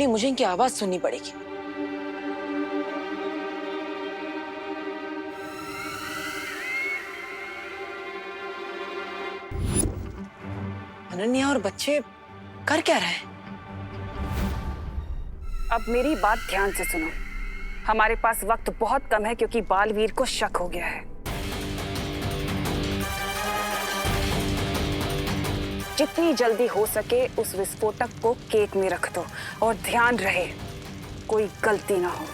नहीं, मुझे इनकी आवाज सुननी पड़ेगी। अनन्या और बच्चे कर क्या रहे हैं? अब मेरी बात ध्यान से सुनो। हमारे पास वक्त बहुत कम है क्योंकि बालवीर को शक हो गया है। जितनी जल्दी हो सके उस विस्फोटक को केक में रख दो और ध्यान रहे कोई गलती ना हो।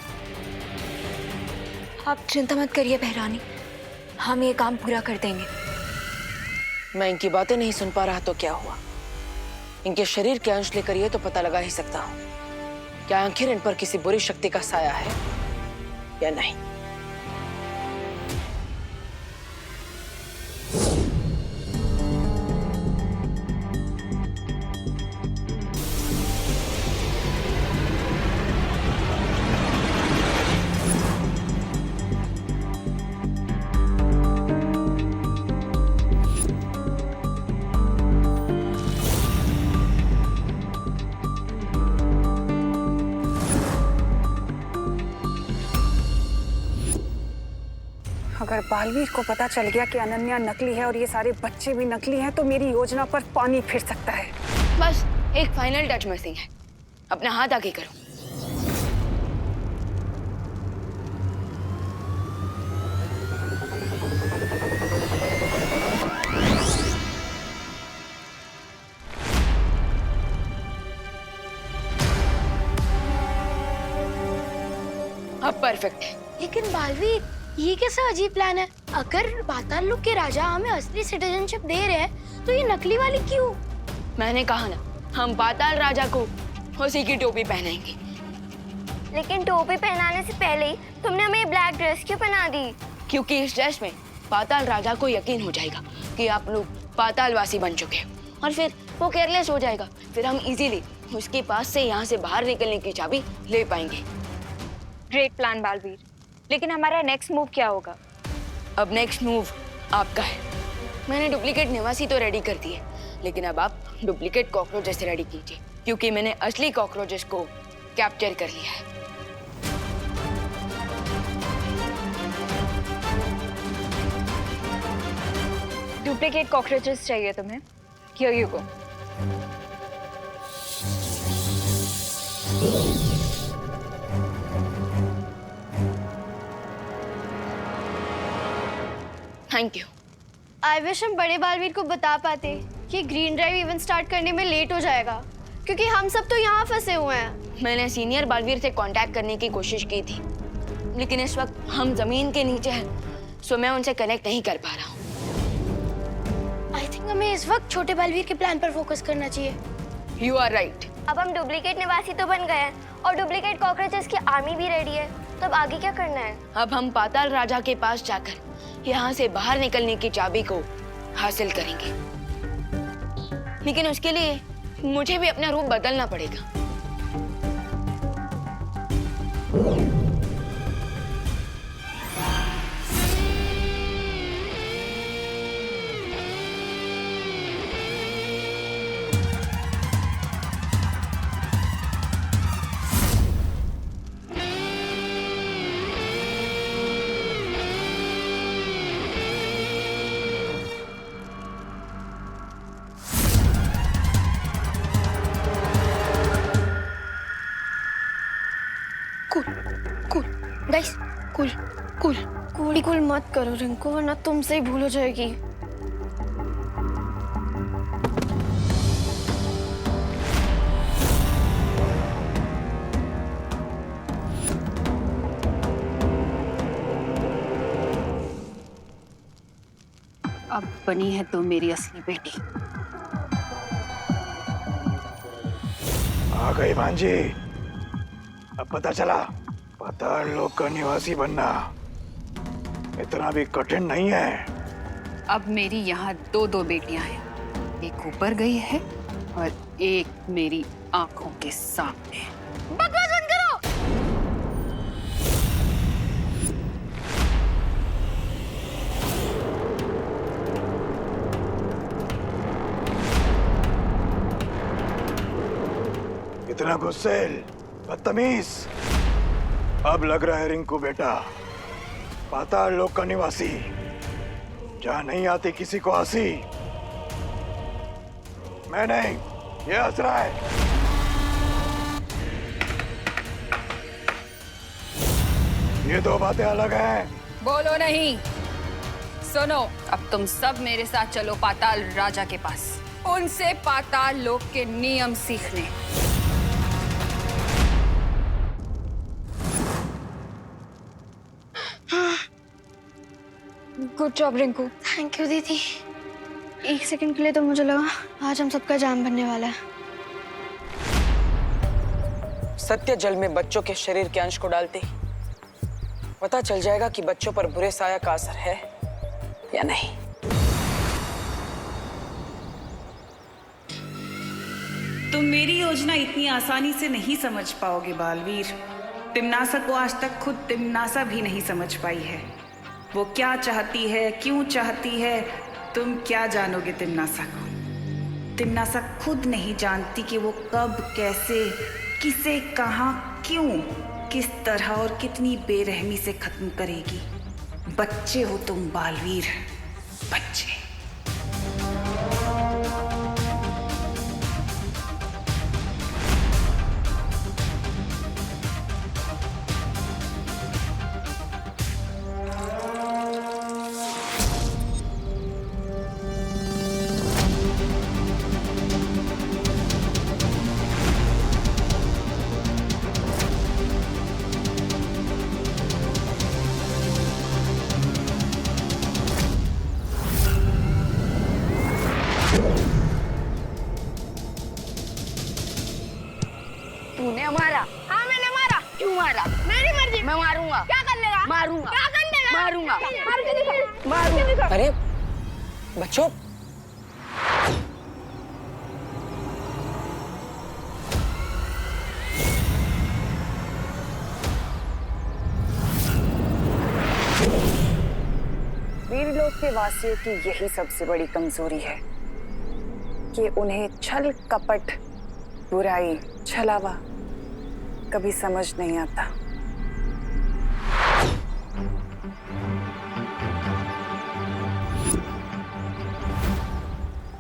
आप चिंता मत करिए बहरानी, हम ये काम पूरा कर देंगे। मैं इनकी बातें नहीं सुन पा रहा तो क्या हुआ? इनके शरीर के अंश लेकर ये तो पता लगा ही सकता हूं क्या आखिर इन पर किसी बुरी शक्ति का साया है या नहीं। अगर बालवीर को पता चल गया कि अनन्या नकली है और ये सारे बच्चे भी नकली हैं तो मेरी योजना पर पानी फिर सकता है। बस एक फाइनल टच मिसिंग है, अपना हाथ आगे करो। अब परफेक्ट है। लेकिन बालवीर, ये कैसा अजीब प्लान है? अगर पाताल लोक के राजा हमें असली सिटीजनशिप दे रहे हैं तो ये नकली वाली क्यों? मैंने कहा ना, हम पाताल राजा को उसी की टोपी पहनाएंगे। लेकिन टोपी पहनाने से पहले ही तुमने हमें ब्लैक ड्रेस क्यों पहना दी? क्योंकि इस ड्रेस में पाताल राजा को यकीन हो जाएगा कि आप लोग पातालवासी बन चुके हैं और फिर वो केयरलेस हो जाएगा। फिर हम इजीली उसके पास से यहाँ से बाहर निकलने की चाबी ले पाएंगे। ग्रेट प्लान बालवीर, लेकिन हमारा नेक्स्ट मूव क्या होगा? अब नेक्स्ट मूव आपका है। मैंने डुप्लीकेट निवासी तो रेडी कर दिए, लेकिन अब आप डुप्लीकेट कॉकरोचेस रेडी कीजिए क्योंकि मैंने असली कॉकरोचेस को कैप्चर कर लिया है। डुप्लीकेट कॉकरोचेस चाहिए तुम्हें? Here you go. Thank you. I wish हम बड़े बालवीर को बता पाते कि ग्रीन ड्राइव इवेंट स्टार्ट करने में लेट हो जाएगा, क्योंकि हम सब तो यहाँ फंसे हुए हैं। मैंने सीनियर बालवीर से कांटेक्ट करने की कोशिश की थी, लेकिन इस वक्त हम जमीन के नीचे हैं, सो मैं उनसे कनेक्ट नहीं कर पा रहा हूँ। आई थिंक हमें इस वक्त छोटे बालवीर के प्लान पर फोकस करना चाहिए। You are right. अब हम डुप्लीकेट निवासी तो बन गए हैं और डुप्लीकेट कॉकरोचेस की आर्मी भी रेडी है, तो अब आगे क्या करना है? अब हम पाताल राजा के पास जाकर यहाँ से बाहर निकलने की चाबी को हासिल करेंगे, लेकिन उसके लिए मुझे भी अपना रूप बदलना पड़ेगा। Guys, cool cool cool cool मत करो रिंकू, वरना तुमसे ही भूल हो जाएगी। अब बनी है तो मेरी असली बेटी। आ गई भांजी। अब पता चला पाताल लोक का निवासी बनना इतना भी कठिन नहीं है। अब मेरी यहाँ दो दो बेटियां हैं, एक ऊपर गई है और एक मेरी आंखों के सामने। बकवास बंद करो। इतना गुस्सेल बदतमीज। अब लग रहा है रिंकू बेटा पाताल लोक का निवासी, जहां नहीं आती किसी को हंसी। मैं नहीं, ये हंस रहा है। ये दो बातें अलग हैं। बोलो नहीं, सुनो। अब तुम सब मेरे साथ चलो पाताल राजा के पास, उनसे पाताल लोक के नियम सीखने। Good job Rinku. Thank you दीदी। एक सेकंड के लिए तो मुझे लगा आज हम सबका जान बनने वाला है। सत्य जल में बच्चों के शरीर के अंश को डालते ही पता चल जाएगा कि बच्चों पर बुरे साया का असर है या नहीं। तुम मेरी योजना इतनी आसानी से नहीं समझ पाओगे बालवीर। तिम्नासा को आज तक खुद तिम्नासा भी नहीं समझ पाई है। वो क्या चाहती है, क्यों चाहती है, तुम क्या जानोगे तिम्नासा को। तिम्नासा खुद नहीं जानती कि वो कब, कैसे, किसे, कहाँ, क्यों, किस तरह और कितनी बेरहमी से खत्म करेगी। बच्चे हो तुम बालवीर, बच्चे। तूने मारा? हाँ मैंने मारा। क्यों मारा? मेरी मर्जी। मैं मारूंगा। क्या कर लेगा? मारूंगा। क्या कर लेगा? मारूंगा। मार के दिखा। मारूंगा। अरे बच्चों, वीरलोक के वासियों की यही सबसे बड़ी कमजोरी है कि उन्हें छल, कपट, बुराई, छलावा कभी समझ नहीं आता।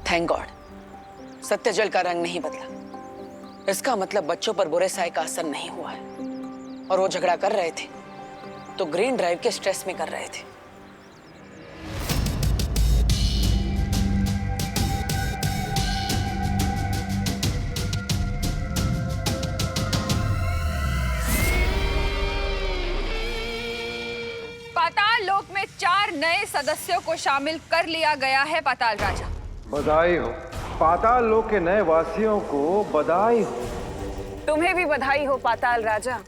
थैंक गॉड सत्य जल का रंग नहीं बदला। इसका मतलब बच्चों पर बुरे साए का असर नहीं हुआ है। और वो झगड़ा कर रहे थे तो ग्रीन ड्राइव के स्ट्रेस में कर रहे थे। पाताल लोक में 4 नए सदस्यों को शामिल कर लिया गया है पाताल राजा। बधाई हो पाताल लोक के नए वासियों को, बधाई हो। तुम्हें भी बधाई हो पाताल राजा।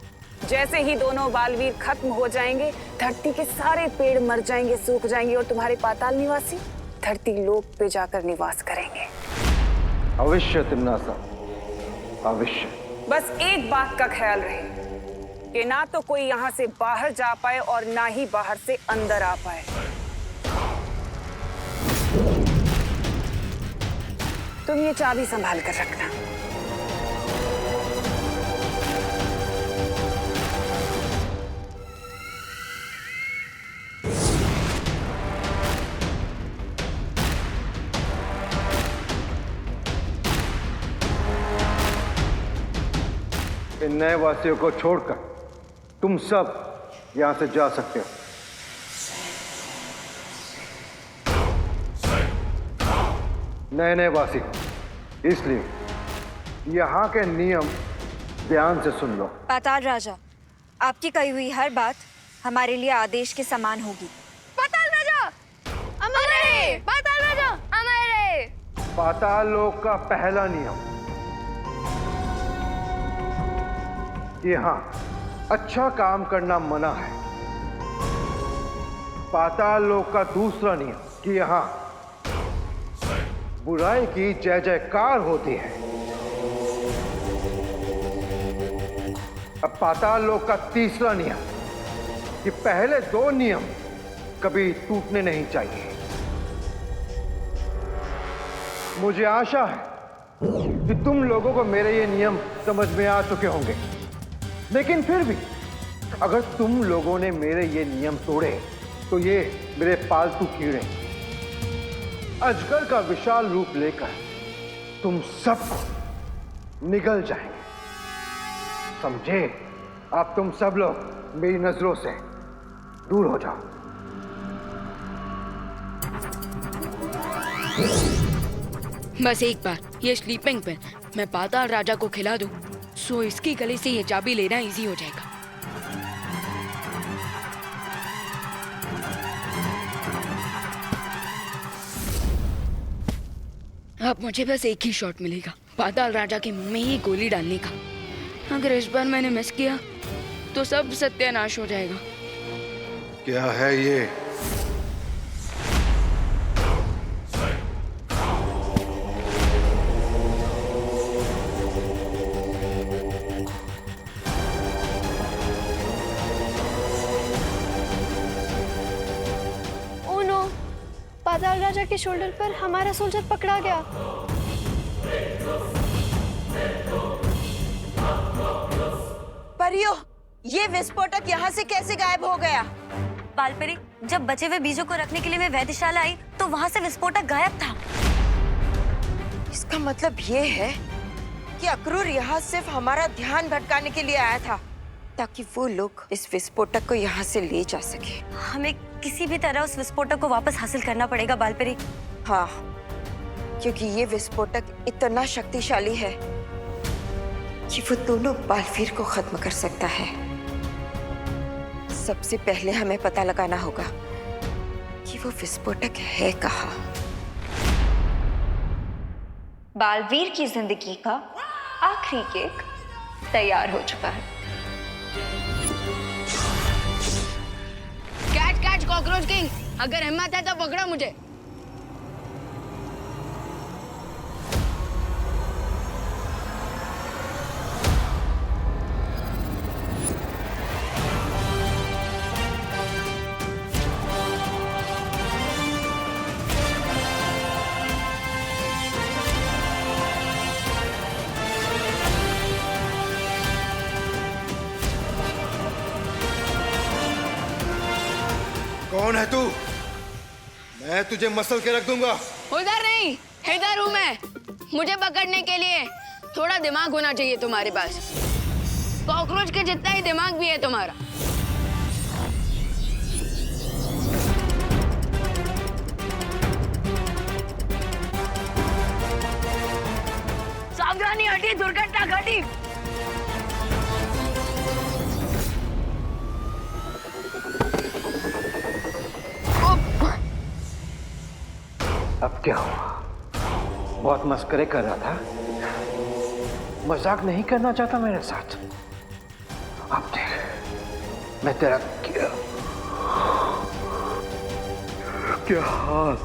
जैसे ही दोनों बालवीर खत्म हो जाएंगे, धरती के सारे पेड़ मर जाएंगे, सूख जाएंगे और तुम्हारे पाताल निवासी धरती लोक पे जाकर निवास करेंगे। अवश्य तिम्नासा, अवश्य। बस एक बात का ख्याल रहे कि ना तो कोई यहाँ से बाहर जा पाए और ना ही बाहर से अंदर आ पाए। तुम ये चाबी संभाल कर रखना। इन नए वासियों को छोड़कर तुम सब यहां से जा सकते हो। नए वासी हो, इसलिए यहाँ के नियम ध्यान से सुन लो। पाताल राजा, आपकी कही हुई हर बात हमारे लिए आदेश के समान होगी। पाताल राजा अमर रहे। पाताल राजा अमर रहे। पाताल लोक का पहला नियम कि हाँ, अच्छा काम करना मना है। पाताल लोक का दूसरा नियम कि यहाँ बुराई की जय जयकार होती है। अब पाताल लोक का तीसरा नियम कि पहले 2 नियम कभी टूटने नहीं चाहिए। मुझे आशा है कि तुम लोगों को मेरे ये नियम समझ में आ चुके होंगे। लेकिन फिर भी अगर तुम लोगों ने मेरे ये नियम तोड़े तो ये मेरे पालतू कीड़े अजगर का विशाल रूप लेकर तुम सबको निगल जाएंगे। समझे? अब तुम सब लोग मेरी नजरों से दूर हो जाओ। बस एक बार ये स्लीपिंग पिल मैं पाताल राजा को खिला दूं, सो इसकी गले से ये चाबी लेना इजी हो जाएगा। अब मुझे बस एक ही शॉट मिलेगा, पाताल राजा के मुंह में ही गोली डालने का। अगर इस बार मैंने मिस किया तो सब सत्यानाश हो जाएगा। क्या है ये? ओह नो, पाताल राजा के शोल्डर पर हमारा सोल्जर पकड़ा गया। परियो, ये विस्फोटक यहाँ से कैसे गायब हो गया? बालपरी, जब बचे हुए बीजों को रखने के लिए मैं वैद्यशाला आई तो वहाँ से विस्फोटक गायब था। इसका मतलब ये है कि अक्रूर यहाँ सिर्फ हमारा ध्यान भटकाने के लिए आया था, ताकि वो लोग इस विस्फोटक को यहाँ से ले जा सके। हमें किसी भी तरह उस विस्फोटक को वापस हासिल करना पड़ेगा बालपरी। हाँ, क्योंकि ये विस्फोटक इतना शक्तिशाली है कि वो दोनों बालवीर को खत्म कर सकता है। सबसे पहले हमें पता लगाना होगा कि वो विस्फोटक है कहाँ। बालवीर की जिंदगी का आखिरी केक तैयार हो चुका है। कैच कैच कॉकरोच किंग, अगर हिम्मत है तो पकड़ो मुझे। कौन है तू? मैं तुझे मसल के रख दूंगा। उधर नहीं, इधर हूँ मैं। मुझे पकड़ने के लिए थोड़ा दिमाग होना चाहिए तुम्हारे पास। कॉकरोच के जितना ही दिमाग भी है तुम्हारा। सावधानी, हटी, दुर्घटना घटी। अब क्या हुआ? बहुत मस्करे कर रहा था, मजाक नहीं करना चाहता मेरे साथ। अब देख मैं तेरा क्या हाल।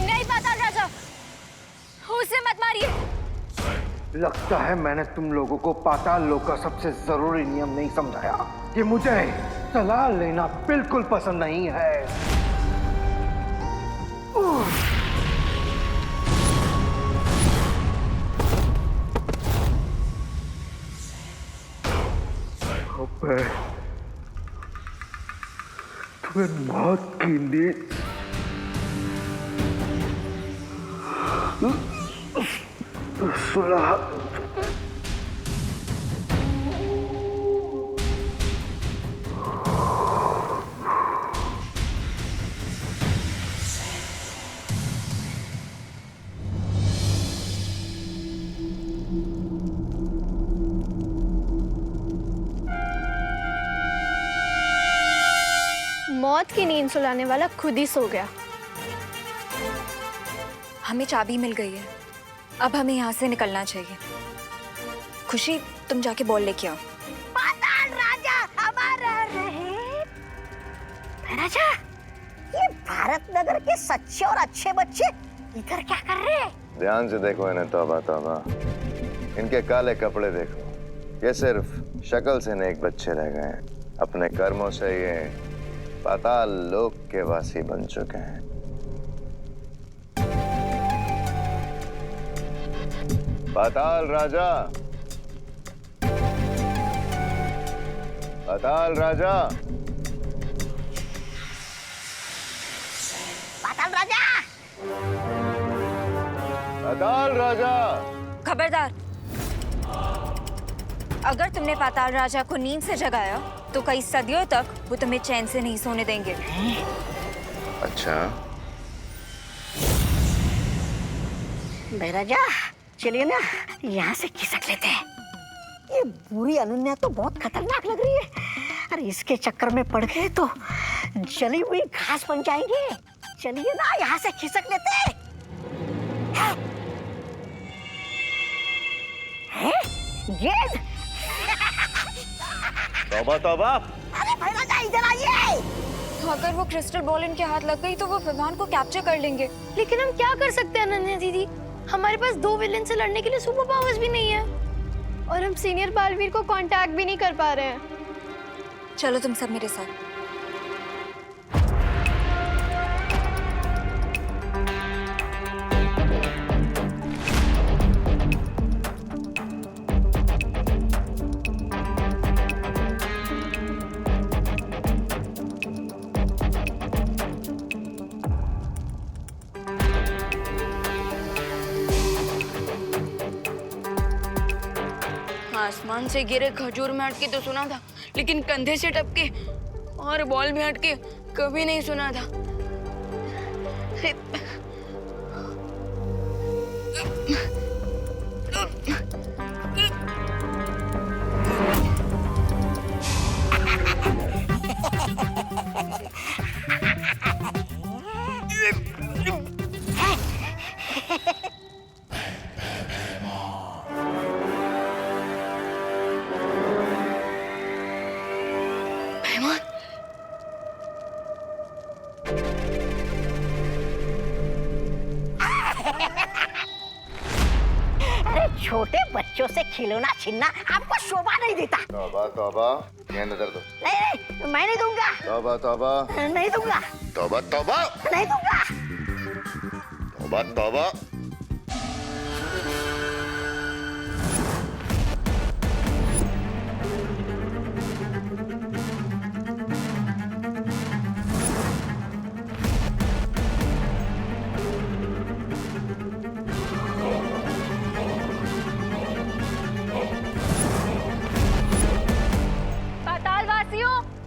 नहीं पाताल राजा, उसे मत मारिए। लगता है मैंने तुम लोगों को पाताल लोक का सबसे जरूरी नियम नहीं समझाया कि मुझे सलाह लेना बिल्कुल पसंद नहीं है। अबे, तुम्हें मौत की नींद सुला। मौत की नींद सुलाने वाला खुद ही सो गया। हमें चाबी मिल गई है, अब हमें यहाँ से निकलना चाहिए। खुशी, तुम जाके बॉल लेके आओ। पाताल राजा हमारा रहे। राजा, ये भारत नगर के सच्चे और अच्छे बच्चे इधर क्या कर रहे हैं? ध्यान से देखो इन्हें, तौबा तौबा। इनके काले कपड़े देखो, ये सिर्फ शक्ल से नेक बच्चे रह गए हैं, अपने कर्मों से ये पाताल लोक के वासी बन चुके हैं। पाताल राजा, पाताल राजा, पाताल राजा, पाताल राजा। खबरदार, अगर तुमने पाताल राजा को नींद से जगाया तो कई सदियों तक वो तुम्हें चैन से नहीं सोने देंगे। अच्छा, महाराजा चलिए ना यहाँ से खिसक लेते हैं। ये बुरी अनन्या तो बहुत खतरनाक लग रही है, अरे इसके चक्कर में पड़ गए तो जली हुई घास बन जाएंगे। चलिए ना यहाँ से खिसक लेते हैं। गेंद! तौबा तौबा। अरे महाराजा इधर आइए। अगर वो क्रिस्टल बॉल इनके हाथ लग गई तो वो विमान को कैप्चर कर लेंगे। लेकिन हम क्या कर सकते हैं अनन्या दीदी? हमारे पास 2 विलेन से लड़ने के लिए सुपर पावर्स भी नहीं है और हम सीनियर बालवीर को कांटेक्ट भी नहीं कर पा रहे हैं। चलो तुम सब मेरे साथ। आसमान से गिरे खजूर में अटके तो सुना था, लेकिन कंधे से टपके और बॉल में अटके कभी नहीं सुना था। छोटे बच्चों से खिलौना छीनना आपको शोभा नहीं देता। तौबा तौबा। ये नजर दो। नहीं, मैं नहीं दूंगा। तौबा तौबा। नहीं दूंगा। तौबा तौबा। नहीं दूंगा। तौबा तौबा।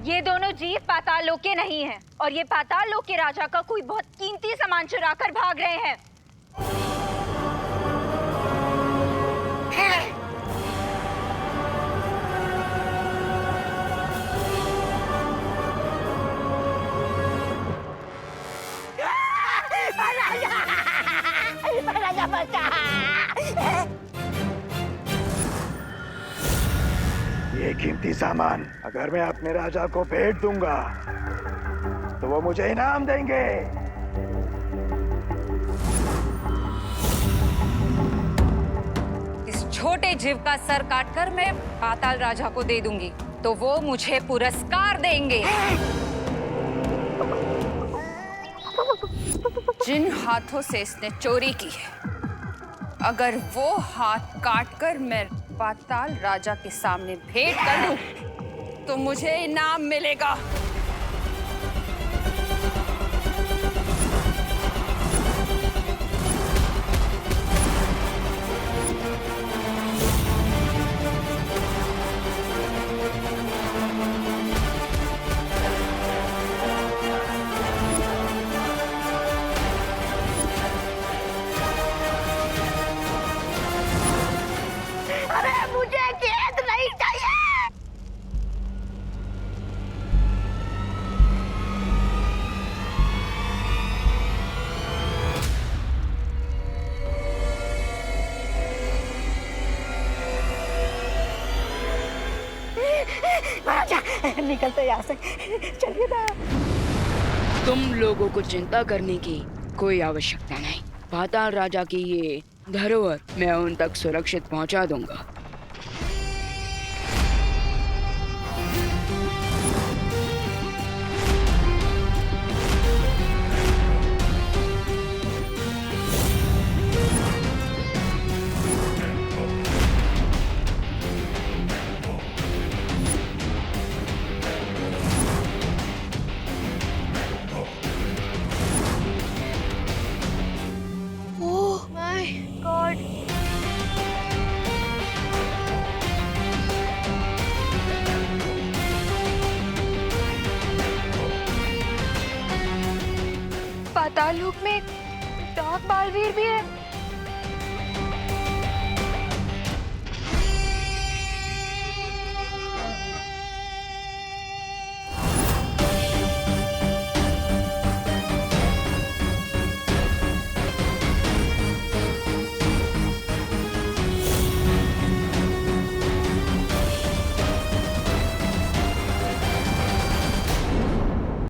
ये दोनों जीव पाताल लोक के नहीं हैं और ये पाताल लोक के राजा का कोई बहुत कीमती सामान चुरा कर भाग रहे हैं। राजा बचा। ये कीमती सामान अगर मैं अपने राजा को भेंट दूंगा तो वो मुझे इनाम देंगे। इस छोटे जीव का सर काटकर मैं पाताल राजा को दे दूंगी तो वो मुझे पुरस्कार देंगे। जिन हाथों से इसने चोरी की है, अगर वो हाथ काटकर मैं पाताल राजा के सामने भेंट कर दूं, तो मुझे इनाम मिलेगा। अरे मुझे गेंद नहीं चाहिए। महाराजा निकलते यहाँ से, चलिए ना। तुम लोगों को चिंता करने की कोई आवश्यकता नहीं। पाताल राजा की ये धरोहर मैं उन तक सुरक्षित पहुंचा दूंगा। Oh my God. पाताल लोक में डार्क बालवीर भी है।